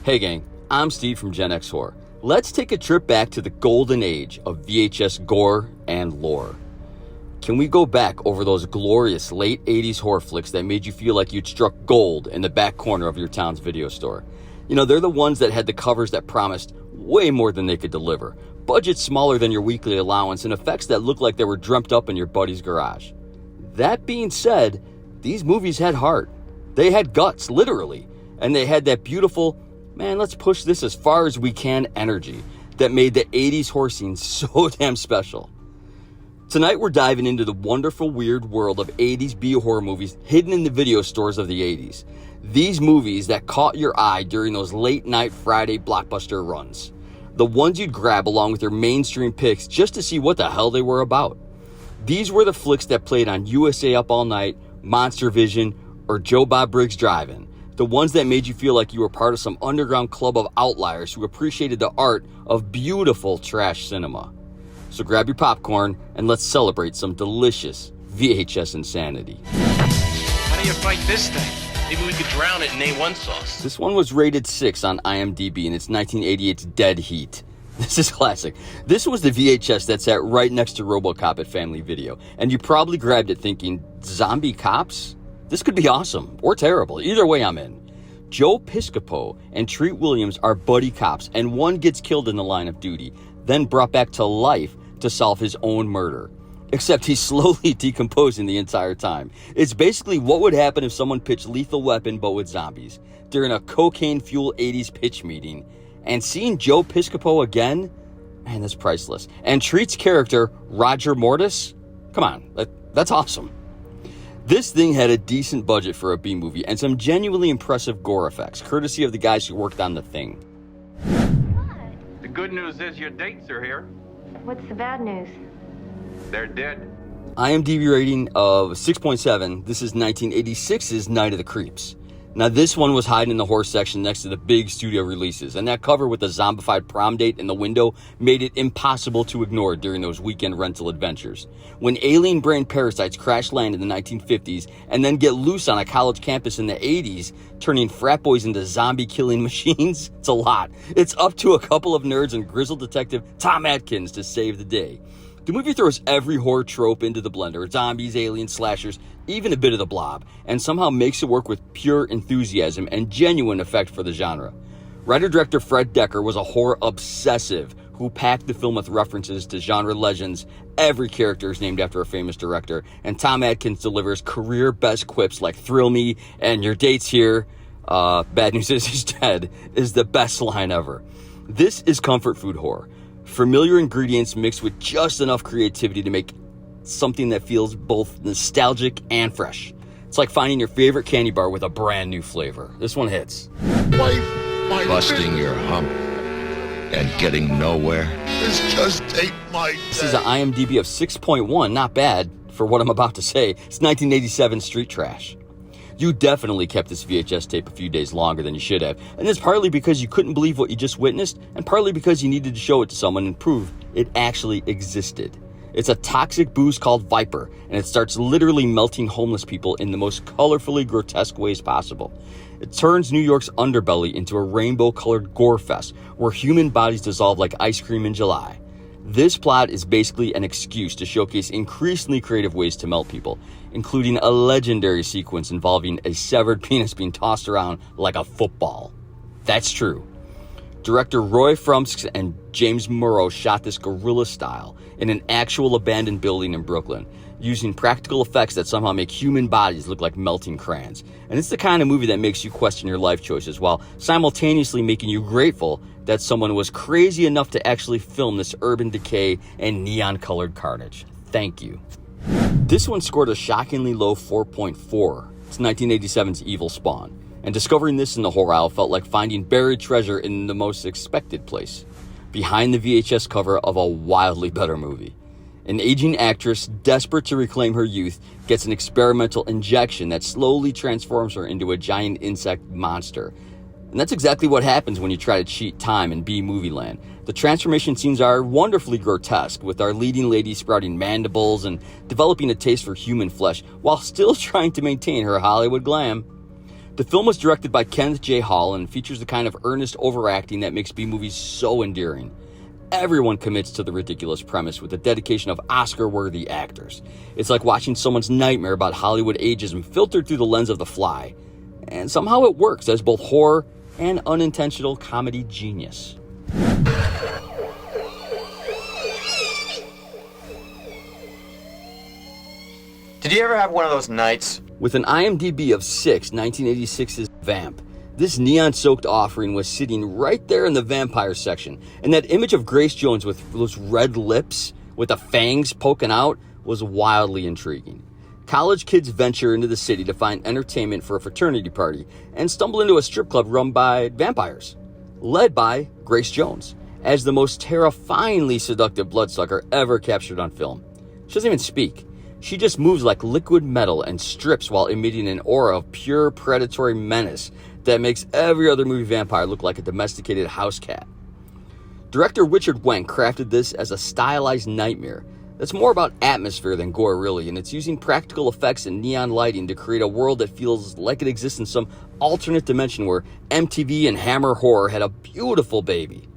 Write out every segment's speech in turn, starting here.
Hey gang, I'm Steve from Gen X Horror. Let's take a trip back to the golden age of VHS gore and lore. Can we go back over those glorious late 80s horror flicks that made you feel like you'd struck gold in the back corner of your town's video store? You know, they're the ones that had the covers that promised way more than they could deliver, budgets smaller than your weekly allowance, and effects that looked like they were dreamt up in your buddy's garage. That being said, these movies had heart. They had guts, literally, and they had that beautiful, man, let's push this as far as we can energy that made the 80s horror scene so damn special. Tonight we're diving into the wonderful, weird world of 80s B-horror movies hidden in the video stores of the 80s. These movies that caught your eye during those late night Friday Blockbuster runs. The ones you'd grab along with your mainstream picks just to see what the hell they were about. These were the flicks that played on USA Up All Night, Monster Vision, or Joe Bob Briggs Drive-In. The ones that made you feel like you were part of some underground club of outliers who appreciated the art of beautiful trash cinema. So grab your popcorn and let's celebrate some delicious VHS insanity. How do you fight this thing? Maybe we could drown it in A1 sauce. This one was rated 6 on IMDb in its 1988's Dead Heat. This is classic. This was the VHS that sat right next to RoboCop at Family Video, and you probably grabbed it thinking, zombie cops? This could be awesome, or terrible. Either way, I'm in. Joe Piscopo and Treat Williams are buddy cops, and one gets killed in the line of duty, then brought back to life to solve his own murder. Except he's slowly decomposing the entire time. It's basically what would happen if someone pitched Lethal Weapon but with zombies during a cocaine-fueled 80s pitch meeting. And seeing Joe Piscopo again, man, that's priceless. And Treat's character, Roger Mortis, come on, that's awesome. This thing had a decent budget for a B-movie and some genuinely impressive gore effects, courtesy of the guys who worked on The Thing. What? The good news is your dates are here. What's the bad news? They're dead. IMDb rating of 6.7. This is 1986's Night of the Creeps. Now this one was hiding in the horror section next to the big studio releases, and that cover with the zombified prom date in the window made it impossible to ignore during those weekend rental adventures. When alien brain parasites crash land in the 1950s and then get loose on a college campus in the 80s, turning frat boys into zombie killing machines, it's a lot. It's up to a couple of nerds and grizzled detective Tom Atkins to save the day. The movie throws every horror trope into the blender, zombies, aliens, slashers, even a bit of the Blob, and somehow makes it work with pure enthusiasm and genuine effect for the genre. Writer-director Fred Dekker was a horror obsessive who packed the film with references to genre legends. Every character is named after a famous director, and Tom Atkins delivers career-best quips like "Thrill me" and "Your date's here, bad news is he's dead" is the best line ever. This is comfort food horror. Familiar ingredients mixed with just enough creativity to make something that feels both nostalgic and fresh. It's like finding your favorite candy bar with a brand new flavor. This one hits. Busting your hump and getting nowhere. This just ain't my day. This is an IMDb of 6.1, not bad for what I'm about to say. It's 1987 street trash. You definitely kept this VHS tape a few days longer than you should have, and it's partly because you couldn't believe what you just witnessed, and partly because you needed to show it to someone and prove it actually existed. It's a toxic booze called Viper, and it starts literally melting homeless people in the most colorfully grotesque ways possible. It turns New York's underbelly into a rainbow-colored gore fest where human bodies dissolve like ice cream in July. This plot is basically an excuse to showcase increasingly creative ways to melt people, including a legendary sequence involving a severed penis being tossed around like a football. That's true. Director Roy Frumsks and James Murrow shot this guerrilla style in an actual abandoned building in Brooklyn, using practical effects that somehow make human bodies look like melting crayons. And it's the kind of movie that makes you question your life choices while simultaneously making you grateful that someone was crazy enough to actually film this urban decay and neon-colored carnage. Thank you. This one scored a shockingly low 4.4. It's 1987's Evil Spawn. And discovering this in the horror aisle felt like finding buried treasure in the most expected place, behind the VHS cover of a wildly better movie. An aging actress, desperate to reclaim her youth, gets an experimental injection that slowly transforms her into a giant insect monster. And that's exactly what happens when you try to cheat time in B-movie land. The transformation scenes are wonderfully grotesque, with our leading lady sprouting mandibles and developing a taste for human flesh while still trying to maintain her Hollywood glam. The film was directed by Kenneth J. Hall and features the kind of earnest overacting that makes B-movies so endearing. Everyone commits to the ridiculous premise with the dedication of Oscar-worthy actors. It's like watching someone's nightmare about Hollywood ageism filtered through the lens of The Fly. And somehow it works as both horror and unintentional comedy genius. Did you ever have one of those nights? With an IMDb of 6, 1986's Vamp, this neon-soaked offering was sitting right there in the vampire section, and that image of Grace Jones with those red lips with the fangs poking out was wildly intriguing. College kids venture into the city to find entertainment for a fraternity party and stumble into a strip club run by vampires, led by Grace Jones, as the most terrifyingly seductive bloodsucker ever captured on film. She doesn't even speak. She just moves like liquid metal and strips while emitting an aura of pure predatory menace that makes every other movie vampire look like a domesticated house cat. Director Richard Wenk crafted this as a stylized nightmare that's more about atmosphere than gore, really, and it's using practical effects and neon lighting to create a world that feels like it exists in some alternate dimension where MTV and Hammer Horror had a beautiful baby.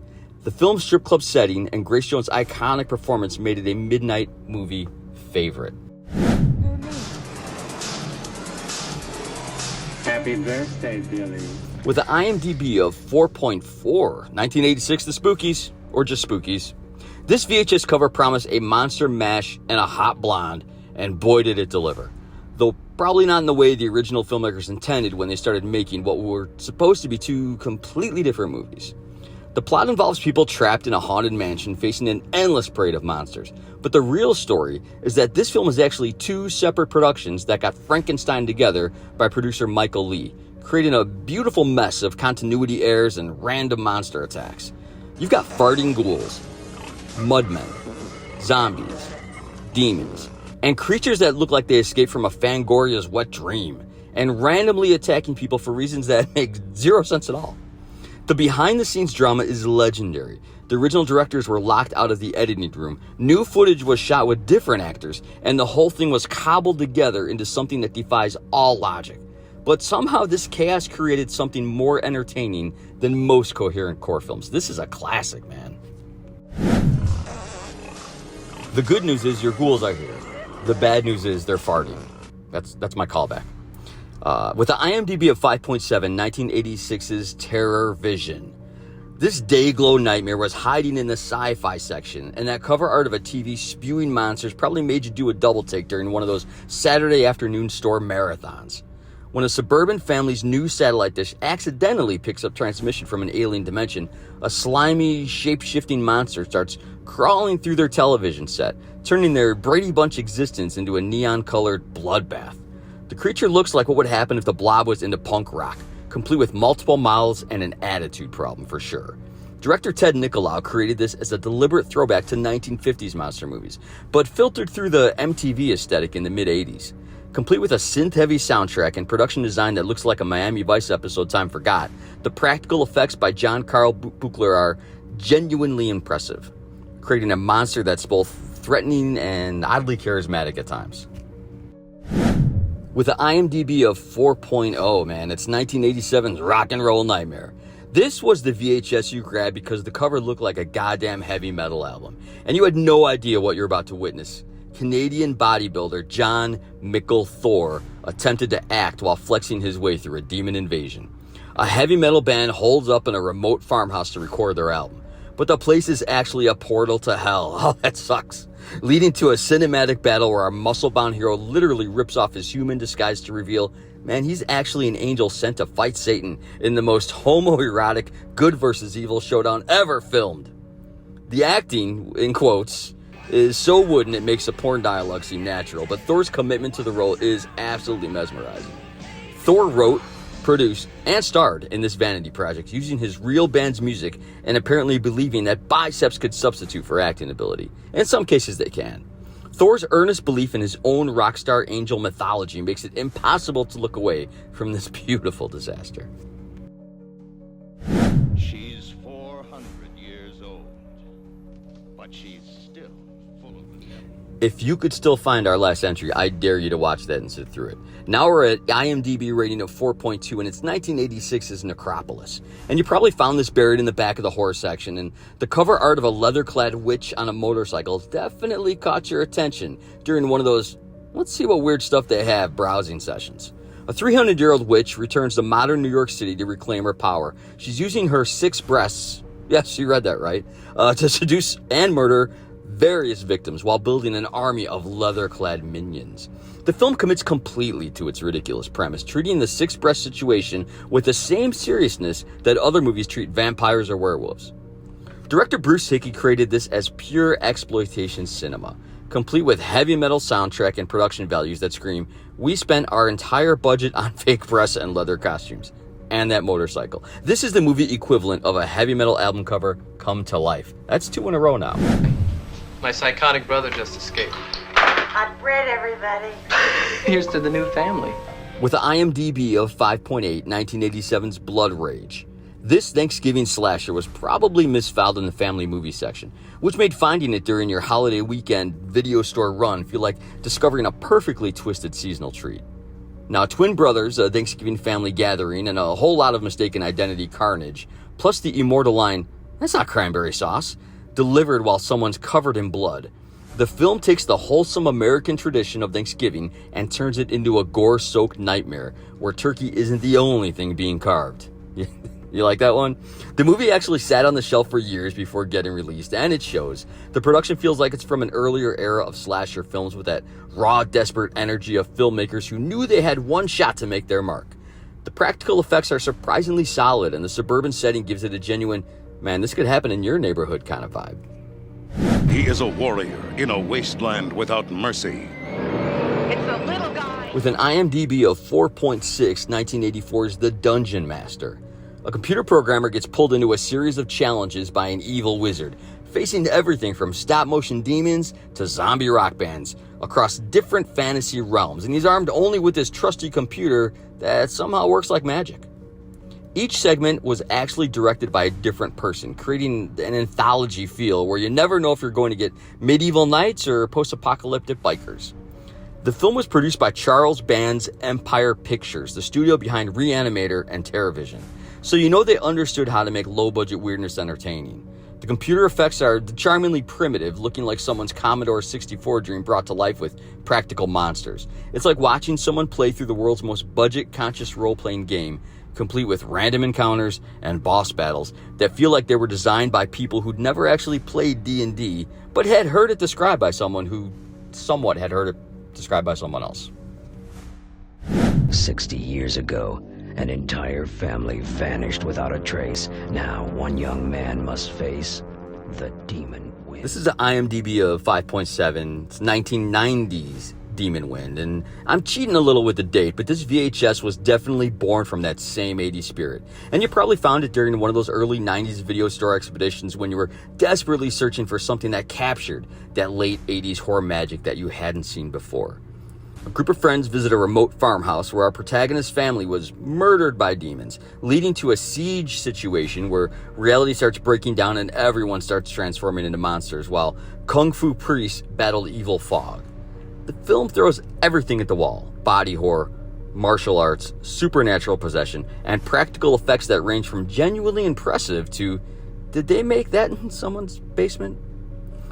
The film's strip club setting and Grace Jones' iconic performance made it a midnight movie favorite. Happy birthday, Billy. With an IMDb of 4.4, 1986 The Spookies, or just Spookies. This VHS cover promised a monster mash and a hot blonde, and boy did it deliver. Though probably not in the way the original filmmakers intended when they started making what were supposed to be two completely different movies. The plot involves people trapped in a haunted mansion facing an endless parade of monsters. But the real story is that this film is actually two separate productions that got Frankenstein together by producer Michael Lee, creating a beautiful mess of continuity errors and random monster attacks. You've got farting ghouls, mudmen, zombies, demons, and creatures that look like they escaped from a Fangoria's wet dream, and randomly attacking people for reasons that make zero sense at all. The behind-the-scenes drama is legendary. The original directors were locked out of the editing room. New footage was shot with different actors, and the whole thing was cobbled together into something that defies all logic. But somehow this chaos created something more entertaining than most coherent horror films. This is a classic, man. The good news is your ghouls are here. The bad news is they're farting. That's my callback. With an IMDb of 5.7, 1986's TerrorVision. This day-glow nightmare was hiding in the sci-fi section, and that cover art of a TV spewing monsters probably made you do a double take during one of those Saturday afternoon store marathons. When a suburban family's new satellite dish accidentally picks up transmission from an alien dimension, a slimy, shape-shifting monster starts crawling through their television set, turning their Brady Bunch existence into a neon-colored bloodbath. The creature looks like what would happen if the Blob was into punk rock, complete with multiple mouths and an attitude problem for sure. Director Ted Nicolau created this as a deliberate throwback to 1950s monster movies, but filtered through the MTV aesthetic in the mid-80s. Complete with a synth-heavy soundtrack and production design that looks like a Miami Vice episode time forgot, the practical effects by John Carl Buchler are genuinely impressive, creating a monster that's both threatening and oddly charismatic at times. With an IMDb of 4.0, man, it's 1987's Rock and Roll Nightmare. This was the VHS you grabbed because the cover looked like a goddamn heavy metal album, and you had no idea what you're about to witness. Canadian bodybuilder John Mickle Thor attempted to act while flexing his way through a demon invasion. A heavy metal band holds up in a remote farmhouse to record their album, but the place is actually a portal to hell. Oh, that sucks. Leading to a cinematic battle where our muscle-bound hero literally rips off his human disguise to reveal, man, he's actually an angel sent to fight Satan in the most homoerotic good versus evil showdown ever filmed. The acting, in quotes, is so wooden it makes the porn dialogue seem natural, but Thor's commitment to the role is absolutely mesmerizing. Thor wrote, produced, and starred in this vanity project using his real band's music and apparently believing that biceps could substitute for acting ability. In some cases they can. Thor's earnest belief in his own rock star angel mythology makes it impossible to look away from this beautiful disaster. She's 400 years old, but she's still full of the devil. If you could still find our last entry, I dare you to watch that and sit through it. Now we're at IMDb rating of 4.2, and it's 1986's Necropolis. And you probably found this buried in the back of the horror section, and the cover art of a leather-clad witch on a motorcycle definitely caught your attention during one of those, let's see what weird stuff they have, browsing sessions. A 300-year-old witch returns to modern New York City to reclaim her power. She's using her 6 breasts, yes, you read that right, to seduce and murder various victims while building an army of leather-clad minions. The film commits completely to its ridiculous premise, treating the 6-breast situation with the same seriousness that other movies treat vampires or werewolves. Director Bruce Hickey created this as pure exploitation cinema, complete with heavy metal soundtrack and production values that scream, "We spent our entire budget on fake breasts and leather costumes." And that motorcycle. This is the movie equivalent of a heavy metal album cover come to life. That's 2 in a row now. My psychotic brother just escaped. Hot bread, everybody. Here's to the new family. With an IMDb of 5.8, 1987's Blood Rage. This Thanksgiving slasher was probably misfiled in the family movie section, which made finding it during your holiday weekend video store run feel like discovering a perfectly twisted seasonal treat. Now, twin brothers, a Thanksgiving family gathering, and a whole lot of mistaken identity carnage, plus the immortal line, "That's not cranberry sauce," delivered while someone's covered in blood. The film takes the wholesome American tradition of Thanksgiving and turns it into a gore-soaked nightmare where turkey isn't the only thing being carved. You like that one? The movie actually sat on the shelf for years before getting released, and it shows. The production feels like it's from an earlier era of slasher films with that raw, desperate energy of filmmakers who knew they had one shot to make their mark. The practical effects are surprisingly solid, and the suburban setting gives it a genuine, man, this could happen in your neighborhood kind of vibe. He is a warrior in a wasteland without mercy. It's the little guy. With an IMDb of 4.6, 1984's The Dungeonmaster. A computer programmer gets pulled into a series of challenges by an evil wizard, facing everything from stop-motion demons to zombie rock bands across different fantasy realms, and he's armed only with this trusty computer that somehow works like magic. Each segment was actually directed by a different person, creating an anthology feel where you never know if you're going to get medieval knights or post-apocalyptic bikers. The film was produced by Charles Band's Empire Pictures, the studio behind Reanimator and TerrorVision. So you know they understood how to make low-budget weirdness entertaining. The computer effects are charmingly primitive, looking like someone's Commodore 64 dream brought to life with practical monsters. It's like watching someone play through the world's most budget-conscious role-playing game, complete with random encounters and boss battles that feel like they were designed by people who'd never actually played D&D, but had heard it described by someone who somewhat had heard it described by someone else. 60 years ago, an entire family vanished without a trace. Now, one young man must face the demon wind. This is an IMDb of 5.7. It's 1990s Demon Wind, and I'm cheating a little with the date, but this VHS was definitely born from that same 80s spirit. And you probably found it during one of those early 90s video store expeditions when you were desperately searching for something that captured that late 80s horror magic that you hadn't seen before. A group of friends visit a remote farmhouse where our protagonist's family was murdered by demons, leading to a siege situation where reality starts breaking down and everyone starts transforming into monsters while kung fu priests battle evil fog. The film throws everything at the wall: body horror, martial arts, supernatural possession, and practical effects that range from genuinely impressive to, did they make that in someone's basement?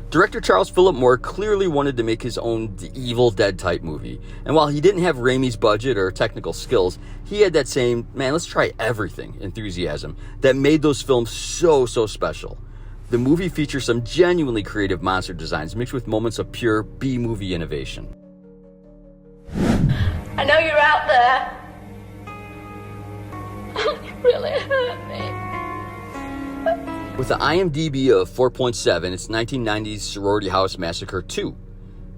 Director Charles Philip Moore clearly wanted to make his own Evil Dead type movie, and while he didn't have Raimi's budget or technical skills, he had that same, man, let's try everything enthusiasm that made those films so special. The movie features some genuinely creative monster designs mixed with moments of pure B-movie innovation. I know you're out there. You really hurt me. With an IMDb of 4.7, it's 1990's Sorority House Massacre 2.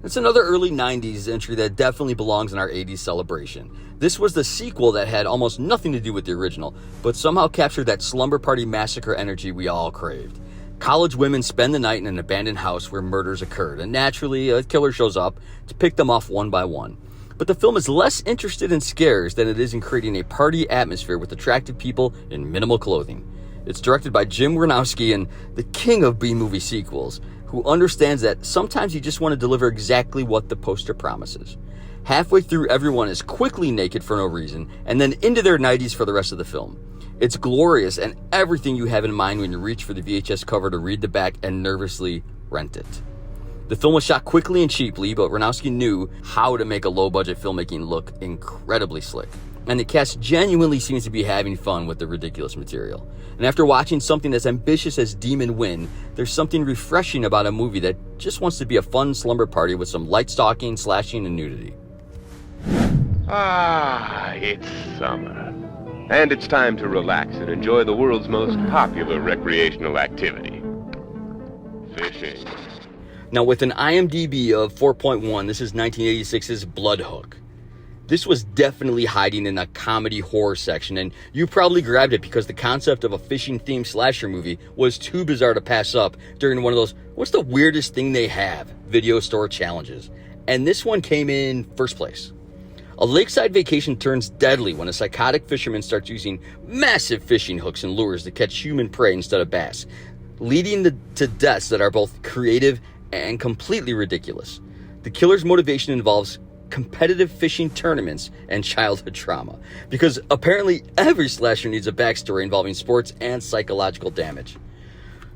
It's another early 90s entry that definitely belongs in our 80s celebration. This was the sequel that had almost nothing to do with the original, but somehow captured that slumber party massacre energy we all craved. College women spend the night in an abandoned house where murders occurred, and naturally, a killer shows up to pick them off one by one. But the film is less interested in scares than it is in creating a party atmosphere with attractive people in minimal clothing. It's directed by Jim Wynorski and the king of B-movie sequels, who understands that sometimes you just want to deliver exactly what the poster promises. Halfway through, everyone is quickly naked for no reason, and then into their 90s for the rest of the film. It's glorious and everything you have in mind when you reach for the VHS cover to read the back and nervously rent it. The film was shot quickly and cheaply, but Aronofsky knew how to make a low-budget filmmaking look incredibly slick. And the cast genuinely seems to be having fun with the ridiculous material. And after watching something as ambitious as Demon Win, there's something refreshing about a movie that just wants to be a fun slumber party with some light stalking, slashing, and nudity. Ah, it's summer. And it's time to relax and enjoy the world's most popular recreational activity. Fishing. Now, with an IMDb of 4.1, this is 1986's Bloodhook. This was definitely hiding in the comedy horror section, and you probably grabbed it because the concept of a fishing-themed slasher movie was too bizarre to pass up during one of those, what's the weirdest thing they have, video store challenges. And this one came in first place. A lakeside vacation turns deadly when a psychotic fisherman starts using massive fishing hooks and lures to catch human prey instead of bass, leading to deaths that are both creative and completely ridiculous. The killer's motivation involves competitive fishing tournaments and childhood trauma, because apparently every slasher needs a backstory involving sports and psychological damage.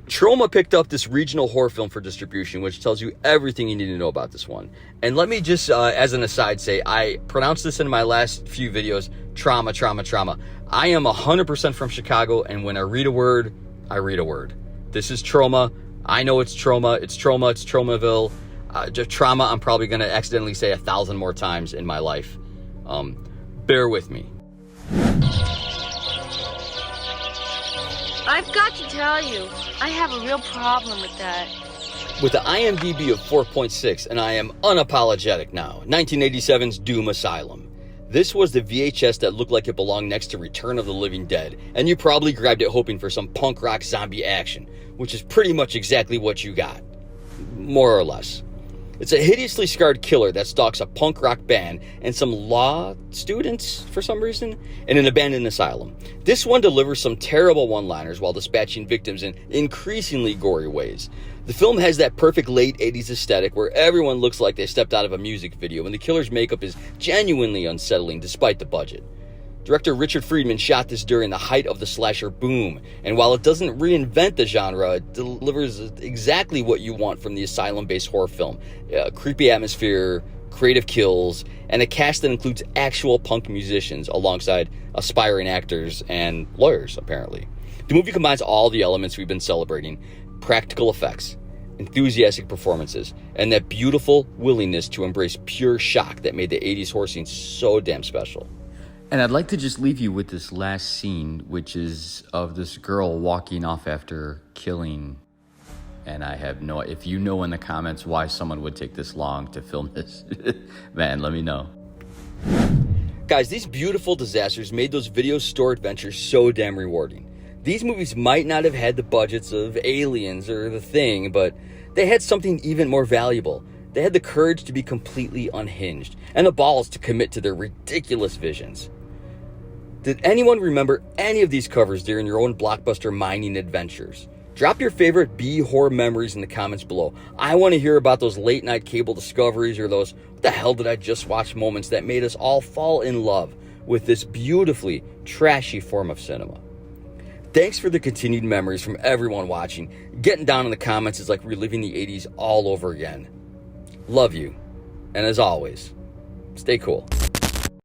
Troma picked up this regional horror film for distribution, which tells you everything you need to know about this one. And let me just, as an aside, say, I pronounced this in my last few videos, trauma. I am 100% from Chicago, and when I read a word, I read a word. This is Troma. I know it's Troma. It's Tromaville. Trauma, I'm probably going to accidentally say 1,000 more times in my life. Bear with me. I've got to tell you, I have a real problem with that. With the IMDb of 4.6, and I am unapologetic now, 1987's Doom Asylum. This was the VHS that looked like it belonged next to Return of the Living Dead, and you probably grabbed it hoping for some punk rock zombie action, which is pretty much exactly what you got. More or less. It's a hideously scarred killer that stalks a punk rock band and some law students, for some reason, in an abandoned asylum. This one delivers some terrible one-liners while dispatching victims in increasingly gory ways. The film has that perfect late 80s aesthetic where everyone looks like they stepped out of a music video, and the killer's makeup is genuinely unsettling despite the budget. Director Richard Friedman shot this during the height of the slasher boom, and while it doesn't reinvent the genre, it delivers exactly what you want from the asylum-based horror film. Creepy atmosphere, creative kills, and a cast that includes actual punk musicians alongside aspiring actors and lawyers, apparently. The movie combines all the elements we've been celebrating: practical effects, enthusiastic performances, and that beautiful willingness to embrace pure shock that made the 80s horror scene so damn special. And I'd like to just leave you with this last scene, which is of this girl walking off after killing. And I have no, if you know in the comments why someone would take this long to film this, man, let me know. Guys, these beautiful disasters made those video store adventures so damn rewarding. These movies might not have had the budgets of Aliens or The Thing, but they had something even more valuable. They had the courage to be completely unhinged and the balls to commit to their ridiculous visions. Did anyone remember any of these covers during your own Blockbuster mining adventures? Drop your favorite B-horror memories in the comments below. I want to hear about those late night cable discoveries or those what the hell did I just watch moments that made us all fall in love with this beautifully trashy form of cinema. Thanks for the continued memories from everyone watching. Getting down in the comments is like reliving the 80s all over again. Love you. And as always, stay cool.